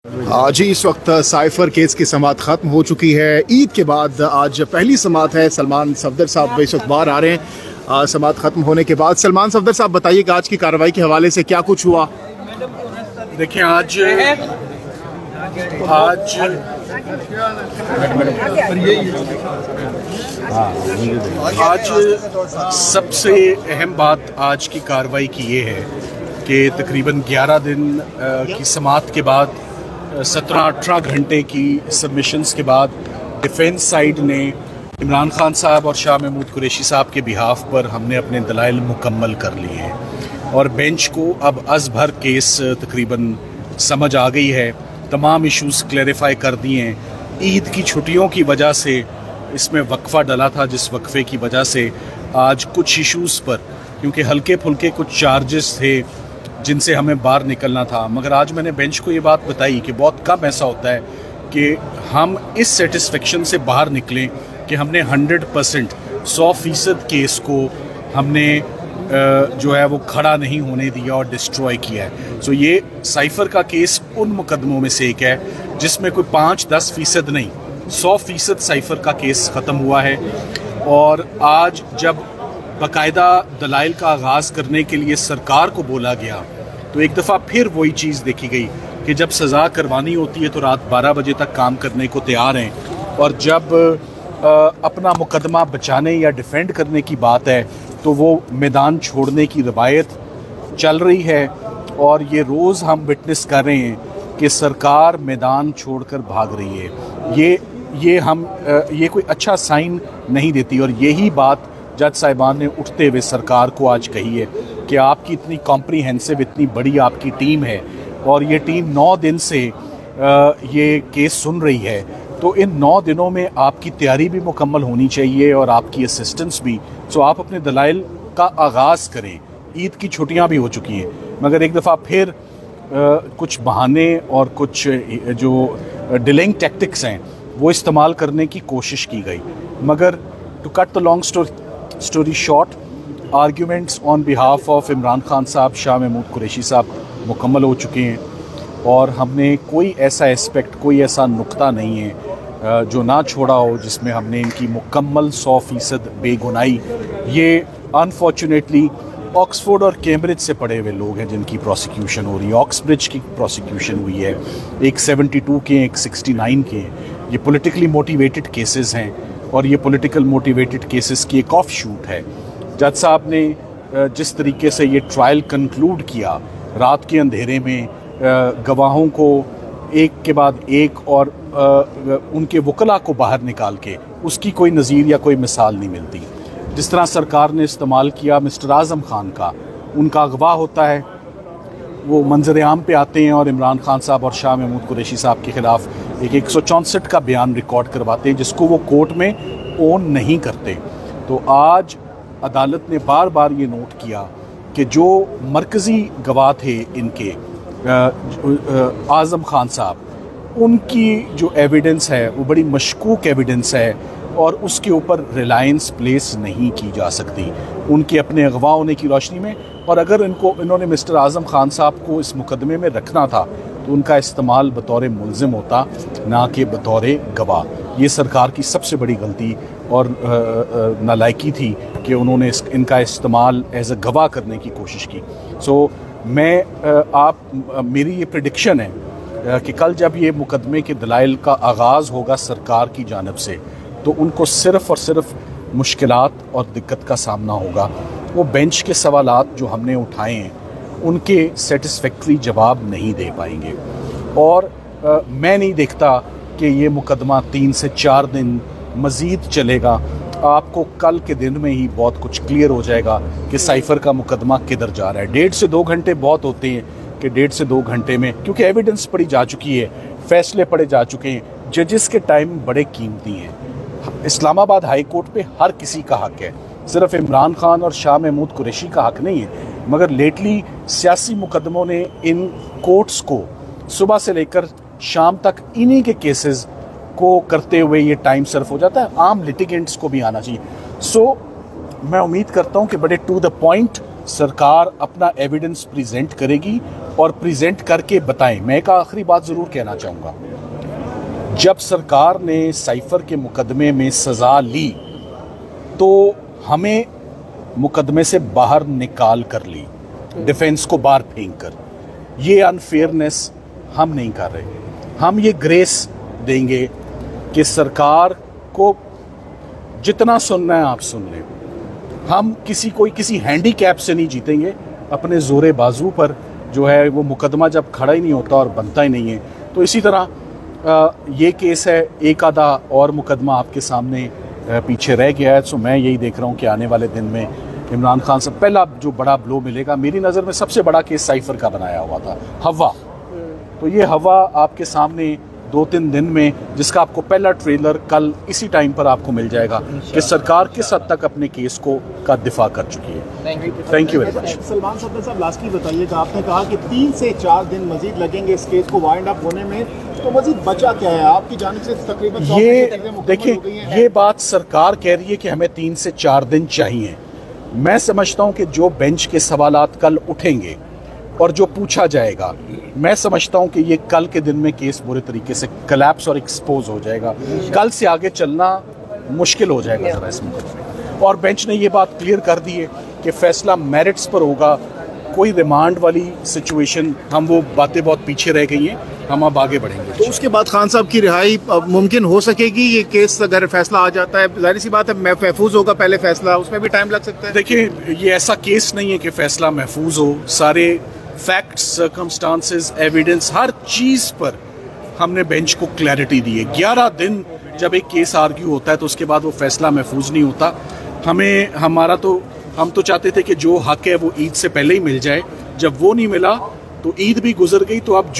जी इस वक्त cipher case की समाअत ख़त्म हो चुकी है। ईद के बाद आज पहली समाअत है। सलमान सफदर साहब इस वक्त बाहर आ रहे हैं समाअत ख़त्म होने के बाद। सलमान सफदर साहब बताइएगा आज की कार्रवाई के हवाले से क्या कुछ हुआ। देखिए आज सबसे अहम बात आज की कार्रवाई की ये है कि तकरीबन 11 दिन की समाअत के बाद 17-18 घंटे की सबमिशंस के बाद डिफेंस साइड ने इमरान खान साहब और शाह महमूद कुरैशी साहब के बिहाफ पर हमने अपने दलाइल मुकम्मल कर लिए हैं और बेंच को अब अज़भर केस तकरीबन समझ आ गई है। तमाम इश्यूज़ क्लैरिफाई कर दिए हैं। ईद की छुट्टियों की वजह से इसमें वक्फ़ा डला था, जिस वक्फ़े की वजह से आज कुछ इश्यूज़ पर, क्योंकि हल्के फुल्के कुछ चार्जेस थे जिनसे हमें बाहर निकलना था, मगर आज मैंने बेंच को ये बात बताई कि बहुत कम ऐसा होता है कि हम इस सेटिस्फेक्शन से बाहर निकलें कि हमने 100% 100% केस को हमने जो है वो खड़ा नहीं होने दिया और डिस्ट्रॉय किया है। सो ये साइफर का केस उन मुकदमों में से एक है जिसमें कोई 5-10% नहीं, 100% साइफर का केस ख़त्म हुआ है। और आज जब बाकायदा दलाइल का आगाज़ करने के लिए सरकार को बोला गया तो एक दफ़ा फिर वही चीज़ देखी गई कि जब सज़ा करवानी होती है तो रात 12 बजे तक काम करने को तैयार हैं, और जब अपना मुकदमा बचाने या डिफेंड करने की बात है तो वो मैदान छोड़ने की रवायत चल रही है। और ये रोज़ हम विटनेस कर रहे हैं कि सरकार मैदान छोड़कर भाग रही है। ये कोई अच्छा साइन नहीं देती। और यही बात जज साहिबान ने उठते हुए सरकार को आज कही है कि आपकी इतनी कॉम्प्रीहेंसिव, इतनी बड़ी आपकी टीम है और ये टीम 9 दिन से ये केस सुन रही है, तो इन 9 दिनों में आपकी तैयारी भी मुकम्मल होनी चाहिए और आपकी असिस्टेंस भी। सो आप अपने दलाइल का आगाज़ करें। ईद की छुट्टियां भी हो चुकी हैं, मगर एक दफ़ा फिर कुछ बहाने और कुछ जो डिलेइंग टैक्टिक्स हैं वो इस्तेमाल करने की कोशिश की गई। मगर to cut the long story short, arguments on behalf of Imran Khan साहब, शाह महमूद कुरैशी साहब मुकम्मल हो चुके हैं और हमने कोई ऐसा एस्पेक्ट, कोई ऐसा नुक्ता नहीं है जो ना छोड़ा हो जिसमें हमने इनकी मुकम्मल 100% बेगुनाही। ये अनफॉर्चुनेटली ऑक्सफोर्ड और कैम्ब्रिज से पढ़े हुए लोग हैं जिनकी प्रोसिक्यूशन हो रही है। ऑक्सब्रिज की प्रोसिक्यूशन हुई है, एक 72 के, एक 69 के। ये पॉलिटिकली मोटिवेटेड केसेस हैं और ये पॉलिटिकल मोटिवेटेड केसेस की एक ऑफ शूट है। जज साहब ने जिस तरीके से ये ट्रायल कंक्लूड किया, रात के अंधेरे में गवाहों को एक के बाद एक और उनके वकला को बाहर निकाल के, उसकी कोई नज़ीर या कोई मिसाल नहीं मिलती। जिस तरह सरकार ने इस्तेमाल किया मिस्टर आज़म खान का, उनका अगवा होता है, वो मंजर आम पे आते हैं और इमरान खान साहब और शाह महमूद कुरैशी साहब के ख़िलाफ़ एक 164 का बयान रिकॉर्ड करवाते हैं जिसको वो कोर्ट में ओन नहीं करते। तो आज अदालत ने बार बार ये नोट किया कि जो मरकज़ी गवाह थे इनके, आज़म खान साहब, उनकी जो एविडेंस है वो बड़ी मशकूक एविडेंस है और उसके ऊपर रिलायंस प्लेस नहीं की जा सकती उनके अपने अगवा होने की रोशनी में। और अगर इन्होंने मिस्टर आज़म खान साहब को इस मुकदमे में रखना था तो उनका इस्तेमाल बतौर मुल्ज़िम होता, ना कि बतौर गवाह। ये सरकार की सबसे बड़ी गलती और नालायकी थी कि उन्होंने इनका इस्तेमाल एज अ गवाह करने की कोशिश की। सो मेरी ये प्रेडिक्शन है कि कल जब ये मुकदमे के दलाइल का आगाज़ होगा सरकार की जानिब से, तो उनको सिर्फ़ और सिर्फ मुश्किलात और दिक्कत का सामना होगा। वो बेंच के सवालात जो हमने उठाए हैं उनके सेटिस्फैक्ट्री जवाब नहीं दे पाएंगे। और मैं नहीं देखता कि ये मुकदमा 3 से 4 दिन मज़ीद चलेगा। आपको कल के दिन में ही बहुत कुछ क्लियर हो जाएगा कि साइफर का मुकदमा किधर जा रहा है। 1.5 से 2 घंटे बहुत होते हैं कि 1.5 से 2 घंटे में, क्योंकि एविडेंस पढ़ी जा चुकी है, फैसले पढ़े जा चुके हैं, जजेस के टाइम बड़े कीमती हैं। इस्लामाबाद हाई कोर्ट पे हर किसी का हक है, सिर्फ इमरान खान और शाह महमूद कुरैशी का हक नहीं है। मगर लेटली सियासी मुकदमों ने इन कोर्ट्स को सुबह से लेकर शाम तक इन्हीं के केसेस को करते हुए ये टाइम सर्व हो जाता है। आम लिटिगेंट्स को भी आना चाहिए। सो मैं उम्मीद करता हूँ कि बड़े टू द पॉइंट सरकार अपना एविडेंस प्रेजेंट करेगी और प्रेजेंट करके बताएं। मैं एक आखिरी बात ज़रूर कहना चाहूँगा, जब सरकार ने साइफर के मुकदमे में सज़ा ली तो हमें मुकदमे से बाहर निकाल कर ली, डिफेंस को बाहर फेंक कर। ये अनफेयरनेस हम नहीं कर रहे। हम ये ग्रेस देंगे कि सरकार को जितना सुनना है आप सुन लें। हम किसी हैंडीकैप से नहीं जीतेंगे, अपने जोरे बाजू पर जो है वो मुकदमा जब खड़ा ही नहीं होता और बनता ही नहीं है। तो इसी तरह ये केस है, एक आधा और मुकदमा आपके सामने पीछे रह गया है। सो मैं यही देख रहा हूँ कि आने वाले दिन में इमरान खान से पहला जो बड़ा ब्लो मिलेगा, मेरी नज़र में सबसे बड़ा केस साइफर का बनाया हुआ था, हवा। तो ये हवा आपके सामने 2-3 दिन में, जिसका आपको पहला ट्रेलर कल इसी टाइम पर आपको मिल जाएगा कि सरकार किस हद तक अपने केस का दिफा कर चुकी है। Thank you very much. Salman Safdar साहब, लास्टली बताइएगा, आपने कहा कि 3 से 4 दिन मजीद लगेंगे इस केस को वाइंड अप होने में, तो मजीद बचा क्या है आपकी जानिब से? तकरीबन ये देखिए, ये बात सरकार कह रही है कि हमें 3 से 4 दिन चाहिए। मैं समझता हूँ कि जो बेंच के सवालात कल उठेंगे और जो पूछा जाएगा, मैं समझता हूं कि ये कल के दिन में केस बुरे तरीके से कोलैप्स और एक्सपोज हो जाएगा। कल से आगे चलना मुश्किल हो जाएगा जरा इस मुकदमे में। और बेंच ने ये बात क्लियर कर दी है कि फैसला मेरिट्स पर होगा। कोई रिमांड वाली सिचुएशन, हम वो बातें बहुत पीछे रह गई हैं, हम अब आगे बढ़ेंगे। तो उसके बाद खान साहब की रिहाई मुमकिन हो सकेगी? ये केस अगर फैसला आ जाता है, जाहिर सी बात है महफूज होगा पहले फैसला, उसमें भी टाइम लग सकता है। देखिए, ये ऐसा केस नहीं है कि फैसला महफूज हो। सारे फैक्ट्स, सर्कमस्टांसेस, एविडेंस, हर चीज़ पर हमने बेंच को क्लैरिटी दी है। 11 दिन जब एक केस आर्ग्यू होता है तो उसके बाद वो फैसला महफूज नहीं होता। हम तो चाहते थे कि जो हक है वो ईद से पहले ही मिल जाए। जब वो नहीं मिला तो ईद भी गुजर गई। तो अब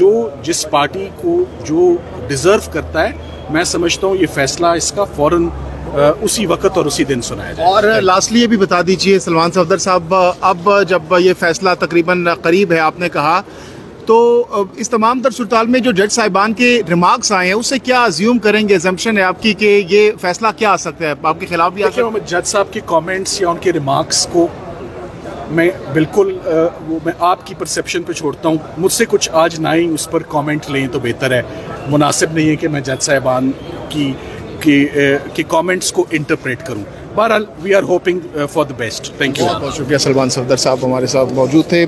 जिस पार्टी को जो डिजर्व करता है, मैं समझता हूँ ये फैसला इसका फौरन उसी वक्त और उसी दिन सुनाया जाए। और लास्टली ये भी बता दीजिए सलमान सफदर साहब, अब जब ये फैसला तकरीबन करीब है, आपने कहा, तो इस तमाम तर सूरताल में जो जज साहिबान के रिमार्क्स आए हैं उससे क्या अज्यूम करेंगे, एजम्पशन है आपकी कि ये फैसला क्या आ सकता है, आपके खिलाफ भी आ सकता है? मैं जज साहब के कमेंट्स या उनके रिमार्क्स को मैं बिल्कुल वो मैं आपकी परसेप्शन पे छोड़ता हूँ। मुझसे कुछ आज ना ही उस पर कमेंट लें तो बेहतर है। मुनासिब नहीं है कि मैं जज साहिबान की कमेंट्स को इंटरप्रेट करूं। बहरहाल we are hoping for the best. Thank you. बहुत शुक्रिया। सलमान सफदर साहब हमारे साथ मौजूद थे।